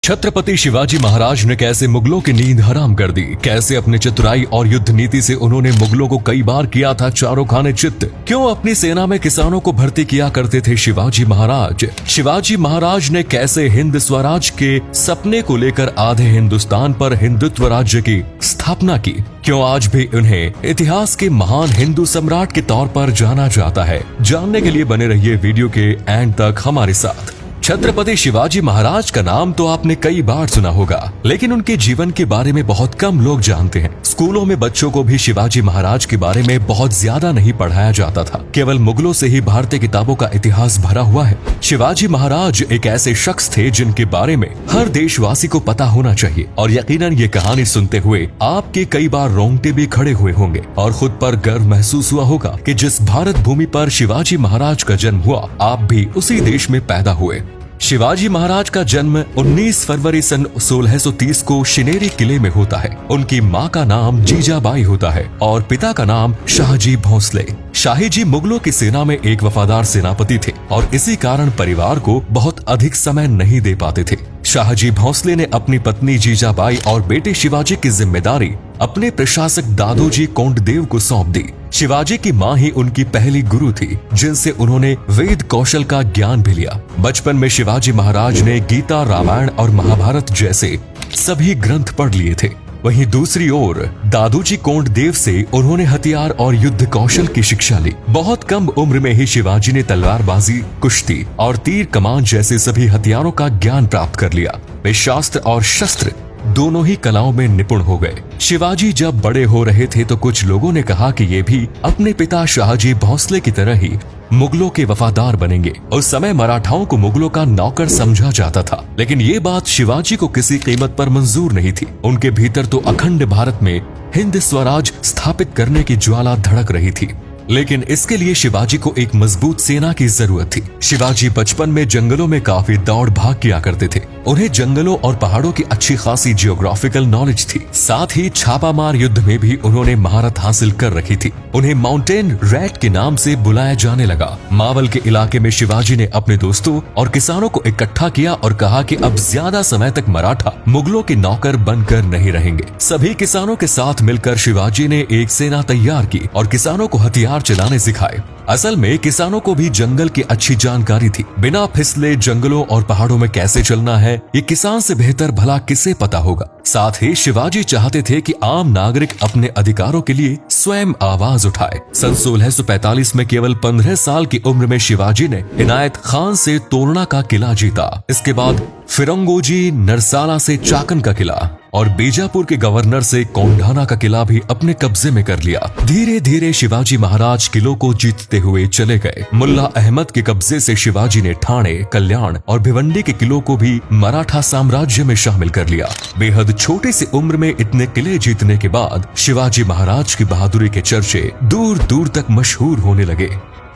छत्रपति शिवाजी महाराज ने कैसे मुगलों की नींद हराम कर दी, कैसे अपनी चतुराई और युद्ध नीति से उन्होंने मुगलों को कई बार किया था चारों खाने चित्त, क्यों अपनी सेना में किसानों को भर्ती किया करते थे शिवाजी महाराज। शिवाजी महाराज ने कैसे हिंद स्वराज के सपने को लेकर आधे हिंदुस्तान पर हिंदुत्व राज्य की स्थापना की, क्यों आज भी उन्हें इतिहास के महान हिंदू सम्राट के तौर पर जाना जाता है। जानने के लिए बने रहिए वीडियो के एंड तक हमारे साथ। छत्रपति शिवाजी महाराज का नाम तो आपने कई बार सुना होगा, लेकिन उनके जीवन के बारे में बहुत कम लोग जानते हैं। स्कूलों में बच्चों को भी शिवाजी महाराज के बारे में बहुत ज्यादा नहीं पढ़ाया जाता था। केवल मुगलों से ही भारतीय किताबों का इतिहास भरा हुआ है। शिवाजी महाराज एक ऐसे शख्स थे जिनके बारे में हर देशवासी को पता होना चाहिए, और यकीनन ये कहानी सुनते हुए आपके कई बार रोंगटे भी खड़े हुए होंगे और खुद पर गर्व महसूस हुआ होगा कि जिस भारत भूमि पर शिवाजी महाराज का जन्म हुआ, आप भी उसी देश में पैदा हुए। शिवाजी महाराज का जन्म 19 फरवरी सन 1630 को शिनेरी किले में होता है। उनकी मां का नाम जीजाबाई होता है और पिता का नाम शाहजी भोंसले। शाही जी मुगलों की सेना में एक वफादार सेनापति थे और इसी कारण परिवार को बहुत अधिक समय नहीं दे पाते थे। शाहजी भोंसले ने अपनी पत्नी जीजाबाई और बेटे शिवाजी की जिम्मेदारी अपने प्रशासक दादोजी कोंडदेव को सौंप दी। शिवाजी की मां ही उनकी पहली गुरु थी, जिनसे उन्होंने वेद कौशल का ज्ञान भी लिया। बचपन में शिवाजी महाराज ने गीता, रामायण और महाभारत जैसे सभी ग्रंथ पढ़ लिए थे। वहीं दूसरी ओर दादोजी कोंडदेव से उन्होंने हथियार और युद्ध कौशल की शिक्षा ली। बहुत कम उम्र में ही शिवाजी ने तलवारबाजी, कुश्ती और तीर कमान जैसे सभी हथियारों का ज्ञान प्राप्त कर लिया। वे शास्त्र और शस्त्र दोनों ही कलाओं में निपुण हो गए। शिवाजी जब बड़े हो रहे थे तो कुछ लोगों ने कहा कि ये भी अपने पिता शाहजी भोंसले की तरह ही मुगलों के वफादार बनेंगे। उस समय मराठाओं को मुगलों का नौकर समझा जाता था, लेकिन ये बात शिवाजी को किसी कीमत पर मंजूर नहीं थी। उनके भीतर तो अखंड भारत में हिंद स्वराज स्थापित करने की ज्वाला धड़क रही थी, लेकिन इसके लिए शिवाजी को एक मजबूत सेना की जरूरत थी। शिवाजी बचपन में जंगलों में काफी दौड़ भाग किया करते थे। उन्हें जंगलों और पहाड़ों की अच्छी खासी जियोग्राफिकल नॉलेज थी। साथ ही छापामार युद्ध में भी उन्होंने महारत हासिल कर रखी थी। उन्हें माउंटेन रैट के नाम से बुलाया जाने लगा। मावल के इलाके में शिवाजी ने अपने दोस्तों और किसानों को इकट्ठा किया और कहा कि अब ज्यादा समय तक मराठा मुगलों के नौकर बनकर नहीं रहेंगे। सभी किसानों के साथ मिलकर शिवाजी ने एक सेना तैयार की और किसानों को हथियार चलाने सिखाए। असल में किसानों को भी जंगल की अच्छी जानकारी थी। बिना फिसले जंगलों और पहाड़ों में कैसे चलना है, ये किसान से बेहतर भला किसे पता होगा। साथ ही शिवाजी चाहते थे कि आम नागरिक अपने अधिकारों के लिए स्वयं आवाज उठाए। सन 1645 में केवल 15 साल की उम्र में शिवाजी ने इनायत खान से तोरणा का किला जीता। इसके बाद फिरंगोजी नरसाला से चाकन का किला और बीजापुर के गवर्नर से कोंढाना का किला भी अपने कब्जे में कर लिया। धीरे धीरे शिवाजी महाराज किलों को जीतते हुए चले गए। मुल्ला अहमद के कब्जे से शिवाजी ने ठाणे, कल्याण और भिवंडी के किलों को भी मराठा साम्राज्य में शामिल कर लिया। बेहद छोटी सी उम्र में इतने किले जीतने के बाद शिवाजी महाराज की बहादुरी के चर्चे दूर दूर तक मशहूर होने लगे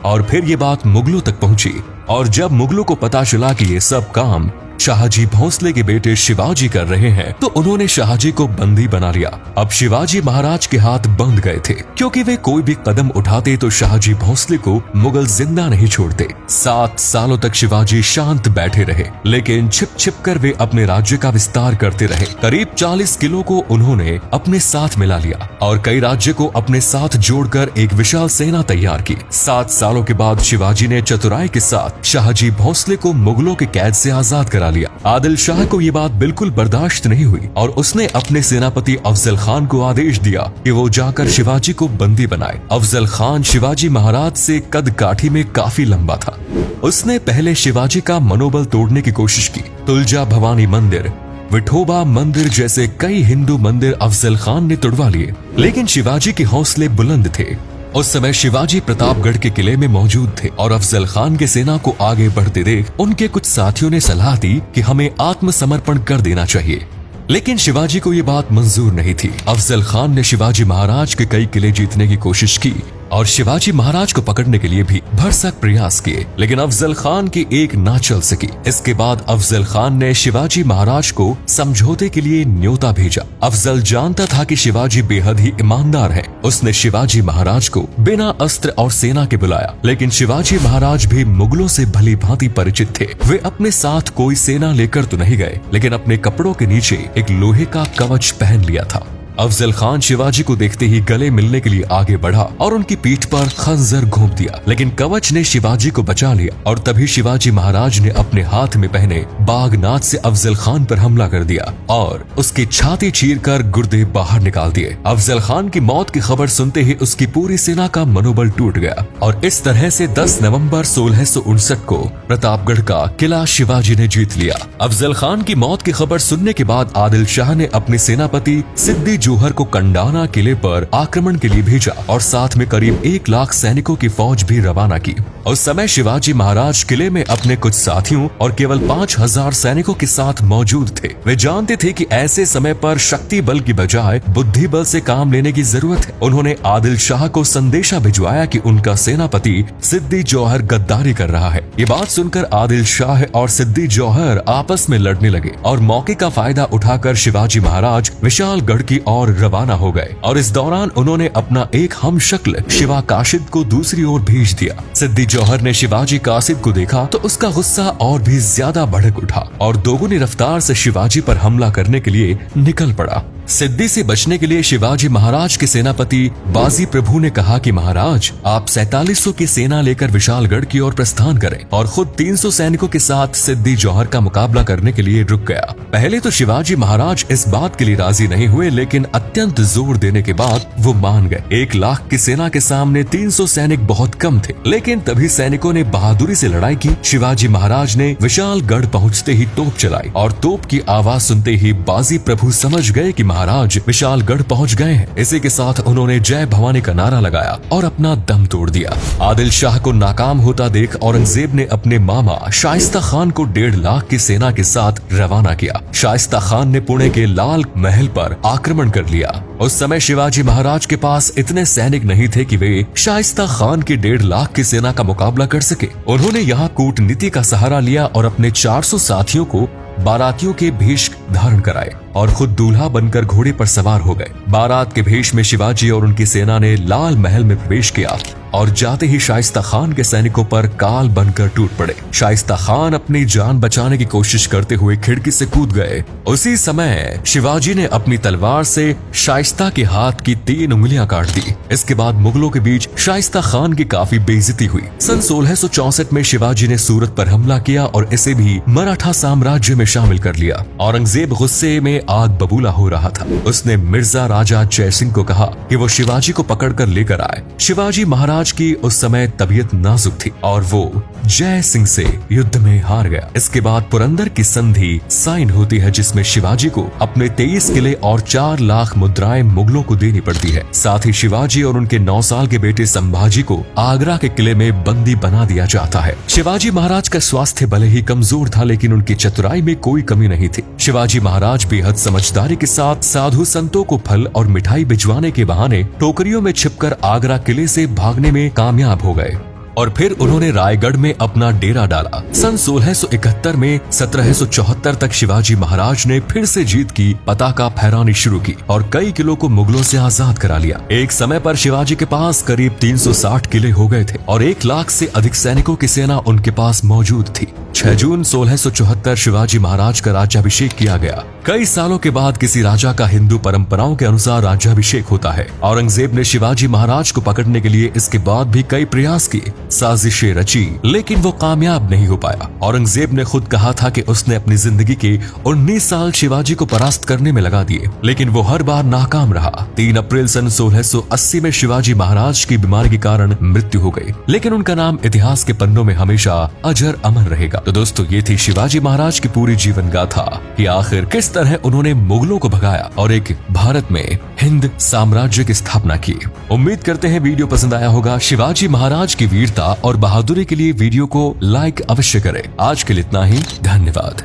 और फिर ये बात मुगलों तक पहुंची। और जब मुगलों को पता चला कि ये सब काम शाहजी भोंसले के बेटे शिवाजी कर रहे हैं, तो उन्होंने शाहजी को बंदी बना लिया। अब शिवाजी महाराज के हाथ बंध गए थे, क्योंकि वे कोई भी कदम उठाते तो शाहजी भोंसले को मुगल जिंदा नहीं छोड़ते। 7 सालों तक शिवाजी शांत बैठे रहे, लेकिन छिप छिप कर वे अपने राज्य का विस्तार करते रहे। करीब 40 किलों को उन्होंने अपने साथ मिला लिया और कई राज्य को अपने साथ जोड़कर एक विशाल सेना तैयार की। 7 सालों के बाद शिवाजी ने चतुराई के साथ शाहजी भोंसले को मुगलों के कैद से आजाद करा लिया। आदिल शाह को ये बात बिल्कुल बर्दाश्त नहीं हुई और उसने अपने सेनापति अफजल खान को आदेश दिया कि वो जाकर शिवाजी को बंदी बनाए। अफजल खान शिवाजी महाराज से कद काठी में काफी लंबा था। उसने पहले शिवाजी का मनोबल तोड़ने की कोशिश की। तुलजा भवानी मंदिर, विठोबा मंदिर जैसे कई हिंदू मंदिर अफजल खान ने तुड़वा लिए, लेकिन शिवाजी के हौसले बुलंद थे। उस समय शिवाजी प्रतापगढ़ के किले में मौजूद थे और अफजल खान के सेना को आगे बढ़ते देख उनके कुछ साथियों ने सलाह दी कि हमें आत्मसमर्पण कर देना चाहिए, लेकिन शिवाजी को ये बात मंजूर नहीं थी। अफजल खान ने शिवाजी महाराज के कई किले जीतने की कोशिश की, और शिवाजी महाराज को पकड़ने के लिए भी भरसक प्रयास किए, लेकिन अफजल खान की एक ना चल सकी। इसके बाद अफजल खान ने शिवाजी महाराज को समझौते के लिए न्योता भेजा। अफजल जानता था कि शिवाजी बेहद ही ईमानदार है। उसने शिवाजी महाराज को बिना अस्त्र और सेना के बुलाया, लेकिन शिवाजी महाराज भी मुगलों से भली भांति परिचित थे। वे अपने साथ कोई सेना लेकर तो नहीं गए, लेकिन अपने कपड़ों के नीचे एक लोहे का कवच पहन लिया था। अफजल खान शिवाजी को देखते ही गले मिलने के लिए आगे बढ़ा और उनकी पीठ पर खंजर घोंप दिया, लेकिन कवच ने शिवाजी को बचा लिया और तभी शिवाजी महाराज ने अपने हाथ में पहने बागनाथ से अफजल खान पर हमला कर दिया और उसकी छाती चीरकर गुर्दे बाहर निकाल दिए। अफजल खान की मौत की खबर सुनते ही उसकी पूरी सेना का मनोबल टूट गया और इस तरह से 10 नवंबर 1659 को प्रतापगढ़ का किला शिवाजी ने जीत लिया। अफजल खान की मौत की खबर सुनने के बाद आदिल शाह ने अपने सेनापति सिद्दी जोहर को कंडाना किले पर आक्रमण के लिए भेजा और साथ में करीब 1 लाख सैनिकों की फौज भी रवाना की। उस समय शिवाजी महाराज किले में अपने कुछ साथियों और केवल 5000 सैनिकों के साथ मौजूद थे। वे जानते थे कि ऐसे समय पर शक्ति बल की बजाय बुद्धि बल से काम लेने की जरूरत है। उन्होंने आदिल शाह को संदेशा भिजवाया कि उनका सेनापति सिद्दी जौहर गद्दारी कर रहा है। ये बात सुनकर आदिल शाह और सिद्दी जौहर आपस में लड़ने लगे और मौके का फायदा उठाकर शिवाजी महाराज विशालगढ़ की ओर रवाना हो गए और इस दौरान उन्होंने अपना एक हमशक्ल शिवा काशिद को दूसरी ओर भेज दिया। सिद्दी जौहर ने शिवाजी कासिद को देखा तो उसका गुस्सा और भी ज्यादा भड़क उठा और दोगुनी रफ्तार से शिवाजी पर हमला करने के लिए निकल पड़ा। सिद्दी से बचने के लिए शिवाजी महाराज के सेनापति बाजी प्रभु ने कहा कि महाराज आप 4700 की सेना लेकर विशालगढ़ की ओर प्रस्थान करें और खुद 300 सैनिकों के साथ सिद्दी जौहर का मुकाबला करने के लिए रुक गया। पहले तो शिवाजी महाराज इस बात के लिए राजी नहीं हुए, लेकिन अत्यंत जोर देने के बाद वो मान गए। 1 लाख की सेना के सामने 300 सैनिक बहुत कम थे, लेकिन तभी सैनिकों ने बहादुरी से लड़ाई की। शिवाजी महाराज ने विशालगढ़ पहुँचते ही तोप चलाई और तोप की आवाज सुनते ही बाजी प्रभु समझ गए कि महाराज विशालगढ़ पहुंच गए हैं। इसी के साथ उन्होंने जय भवानी का नारा लगाया और अपना दम तोड़ दिया। आदिल शाह को नाकाम होता देख औरंगजेब ने अपने मामा शाइस्ता खान को 1.5 लाख की सेना के साथ रवाना किया। शाइस्ता खान ने पुणे के लाल महल पर आक्रमण कर लिया। उस समय शिवाजी महाराज के पास इतने सैनिक नहीं थे कि वे शाइस्ता खान की 1.5 लाख की सेना का मुकाबला कर सके। उन्होंने यहाँ कूटनीति का सहारा लिया और अपने 400 साथियों को बारातियों के भेष धारण कराए और खुद दूल्हा बनकर घोड़े पर सवार हो गए। बारात के भेष में शिवाजी और उनकी सेना ने लाल महल में प्रवेश किया और जाते ही शाइस्ता खान के सैनिकों पर काल बनकर टूट पड़े। शाइस्ता खान अपनी जान बचाने की कोशिश करते हुए खिड़की से कूद गए। उसी समय शिवाजी ने अपनी तलवार से शाइस्ता के हाथ की 3 उंगलियां काट दी। इसके बाद मुगलों के बीच शाइस्ता खान की काफी बेइज्जती हुई। सन 1664 में शिवाजी ने सूरत पर हमला किया और इसे भी मराठा साम्राज्य में शामिल कर लिया। औरंगजेब गुस्से में आग बबूला हो रहा था। उसने मिर्जा राजा जय सिंह को कहा कि वो शिवाजी को पकड़कर लेकर आए। शिवाजी महाराज की उस समय तबीयत नाजुक थी और वो जय सिंह से युद्ध में हार गया। इसके बाद पुरंदर की संधि साइन होती है, जिसमें शिवाजी को अपने 23 किले और 4 लाख मुद्राएं मुगलों को देनी पड़ती है। साथ ही शिवाजी और उनके 9 साल के बेटे संभाजी को आगरा के किले में बंदी बना दिया जाता है। शिवाजी महाराज का स्वास्थ्य भले ही कमजोर था, लेकिन उनकी चतुराई में कोई कमी नहीं थी। शिवाजी महाराज बेहद समझदारी के साथ साधु संतों को फल और मिठाई भिजवाने के बहाने टोकरियों में छिपकर आगरा किले से भागने में कामयाब हो गए और फिर उन्होंने रायगढ़ में अपना डेरा डाला। सन 1671 में 1774 तक शिवाजी महाराज ने फिर से जीत की पताका फहरानी शुरू की और कई किलों को मुगलों से आजाद करा लिया। एक समय पर शिवाजी के पास करीब 360 किले हो गए थे और 1 लाख से अधिक सैनिकों की सेना उनके पास मौजूद थी। 6 जून 1674 शिवाजी महाराज का राज्याभिषेक किया गया। कई सालों के बाद किसी राजा का हिंदू परंपराओं के अनुसार राज्याभिषेक होता है। औरंगजेब ने शिवाजी महाराज को पकड़ने के लिए इसके बाद भी कई प्रयास किए, साजिशें रची, लेकिन वो कामयाब नहीं हो पाया। औरंगजेब ने खुद कहा था कि उसने अपनी जिंदगी के 19 साल शिवाजी को परास्त करने में लगा दिए, लेकिन वो हर बार नाकाम रहा। 3 अप्रैल सन 1680 में शिवाजी महाराज की बीमारी के कारण मृत्यु हो गई, लेकिन उनका नाम इतिहास के पन्नों में हमेशा अजर अमर रहेगा। तो दोस्तों, ये थी शिवाजी महाराज की पूरी जीवन गाथा कि आखिर किस तरह उन्होंने मुगलों को भगाया और एक भारत में हिंद साम्राज्य की स्थापना की। उम्मीद करते हैं वीडियो पसंद आया होगा। शिवाजी महाराज की वीरता और बहादुरी के लिए वीडियो को लाइक अवश्य करें। आज के लिए इतना ही, धन्यवाद।